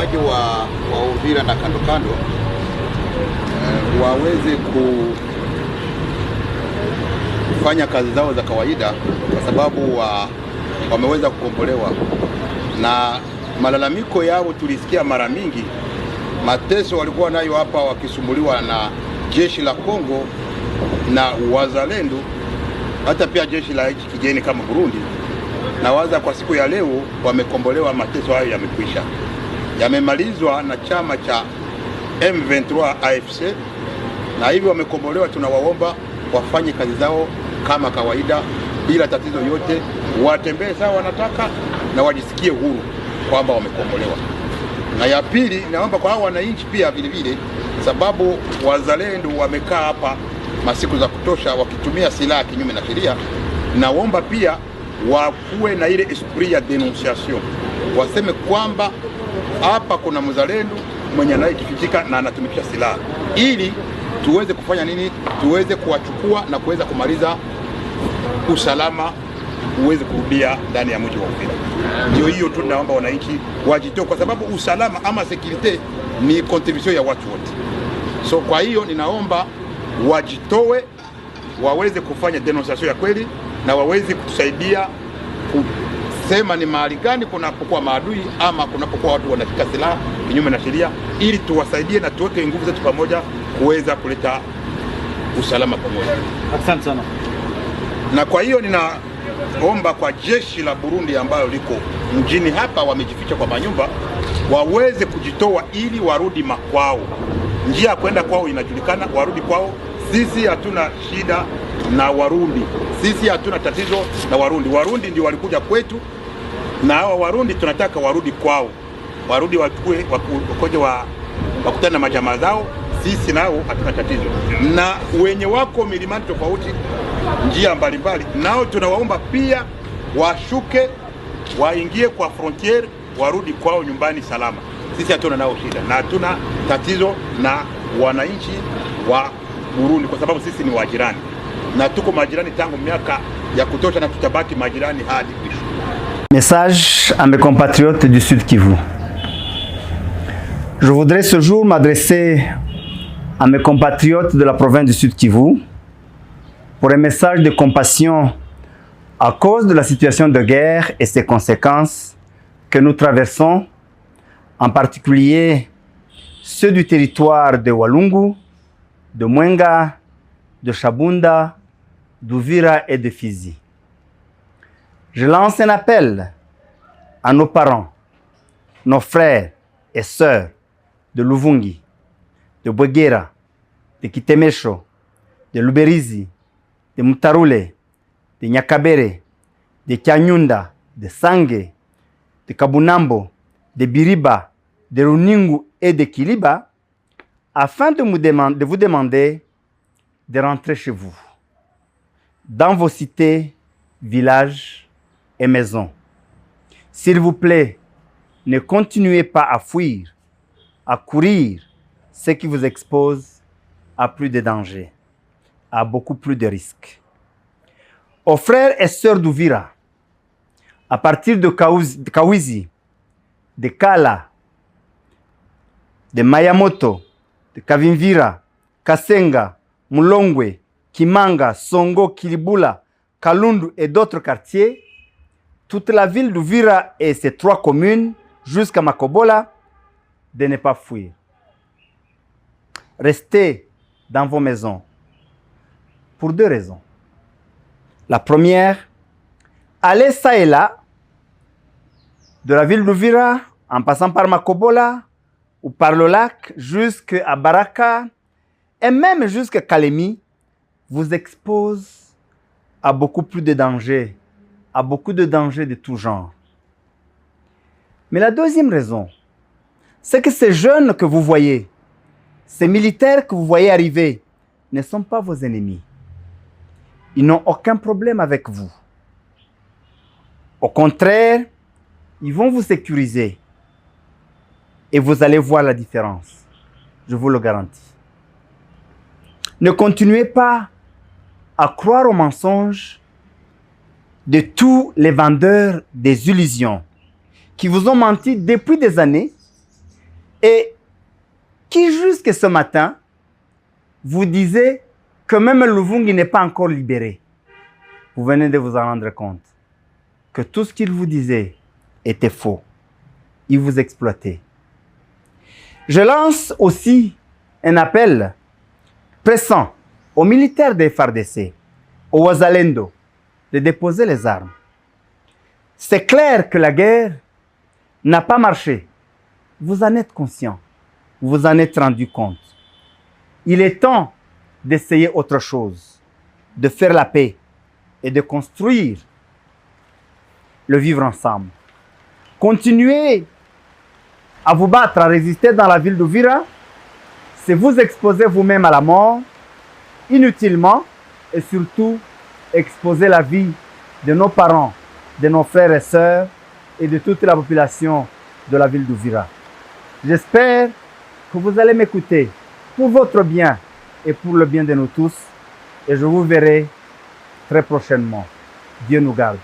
wakaaji wa Uvira na kando kando waweze kufanya kazi zao za kawaida, kwa sababu wameweza kukombolewa. Na malalamiko yao tulisikia mara mingi, mateso walikuwa nayo hapa wakisumbuliwa na jeshi la Kongo na wazalendo, hata pia jeshi la nchi kigeni kama Burundi. Na waza kwa siku ya leo wamekombolewa, mateso hayo yamekwisha, yamemalizwa na chama cha M23 AFC, na hivyo wamekombolewa. Tunawaomba wafanye kazi zao kama kawaida bila tatizo yote, watembee sawa wanataka na wajisikie huru kwamba wamekombolewa. Na ya pili, naomba kwa hao wananchi pia vile vile, sababu wazalendo wamekaa hapa masiku za kutosha wakitumia silaha kinyume na sheria, naomba pia wakuwe na ile esprit ya denunciation, waseme kwamba hapa kuna mzalendo mwenye anayejifichika na anatumikisha silaha, ili tuweze kufanya nini? Tuweze kuwachukua na kuweza kumaliza usalama uweze kurudia ndani ya mji wa Uvira. Ndio hiyo tu naomba wananchi wajitoe, kwa sababu usalama ama security ni contribution ya watu wote. So kwa hiyo ninaomba wajitoe, waweze kufanya denunciation ya kweli na waweze kutusaidia kusema ni mahali gani kunapokuwa maadui ama kunapokuwa watu wanashika silaha kinyume na sheria, ili tuwasaidie na tuweke nguvu zetu pamoja kuweza kuleta usalama pamoja. Asante sana. Na kwa hiyo ninaomba kwa jeshi la Burundi ambayo liko mjini hapa, wamejificha kwa manyumba, waweze kujitoa ili warudi makwao. Njia ya kwenda kwao inajulikana, warudi kwao. Sisi hatuna shida na Warundi, sisi hatuna tatizo na Warundi. Warundi ndio walikuja kwetu, na hawa Warundi tunataka warudi kwao, warudi watukue, wakoje wakutane na majamaa zao. Sisi nao hatuna tatizo, na wenye wako milimani tofauti, njia mbalimbali, nao tunawaomba pia washuke, waingie kwa frontiere, warudi kwao nyumbani salama. Sisi hatuna nao shida na hatuna tatizo na wananchi wa Burundi, kwa sababu sisi ni wajirani na tuko majirani tangu miaka ya kutosha, na tutabaki majirani hadi mwisho. Message à mes compatriotes du Sud Kivu. Je voudrais ce jour m'adresser à mes compatriotes de la province du Sud Kivu pour un message de compassion à cause de la situation de guerre et ses conséquences que nous traversons, en particulier ceux du territoire de Walungu, de Mwenga, de Shabunda, d'Uvira et de Fizi. Je lance un appel à nos parents, nos frères et sœurs de Luvungi, de Bwegera, de Kitemesho, de Luberizi, de Mutarule, de Nyakabere, de Kyanyunda, de Sange, de Kabunambo, de Biriba, de Runingu et de Kiliba, afin de vous demander de rentrer chez vous, dans vos cités, villages et maisons. S'il vous plaît, ne continuez pas à fuir, à courir, ce qui vous expose à plus de dangers, à beaucoup plus de risques. Aux frères et sœurs d'Uvira, à partir de Kawizi, de Kala, de Mayamoto, de Kavimvira, Kasenga, Mulongwe, Kimanga, Songo, Kilibula, Kalundu et d'autres quartiers, toute la ville d'Uvira et ses 3 communes, jusqu'à Makobola, de ne pas fuir. Restez dans vos maisons pour 2 raisons. La première, allez ça et là, de la ville d'Uvira, en passant par Makobola, ou par le lac, jusqu'à Baraka, et même jusqu'à Kalemi, vous expose à beaucoup plus de dangers, à beaucoup de dangers de tout genre. Mais la deuxième raison, c'est que ces jeunes que vous voyez, ces militaires que vous voyez arriver, ne sont pas vos ennemis. Ils n'ont aucun problème avec vous. Au contraire, ils vont vous sécuriser. Et vous allez voir la différence. Je vous le garantis. Ne continuez pas à croire aux mensonges de tous les vendeurs des illusions qui vous ont menti depuis des années et qui jusque ce matin vous disait que même Luvungi n'est pas encore libéré. Vous venez de vous en rendre compte que tout ce qu'il vous disait était faux. Il vous exploitait. Je lance aussi un appel pressant aux militaires des FARDC, aux Wazalendo, de déposer les armes. C'est clair que la guerre n'a pas marché. Vous en êtes conscient. Vous en êtes rendu compte. Il est temps d'essayer autre chose, de faire la paix et de construire le vivre ensemble. Continuez à vous battre, à résister dans la ville d'Uvira, c'est vous exposer vous-même à la mort, inutilement, et surtout exposer la vie de nos parents, de nos frères et sœurs et de toute la population de la ville d'Uvira. J'espère que vous allez m'écouter pour votre bien et pour le bien de nous tous, et je vous verrai très prochainement. Dieu nous garde.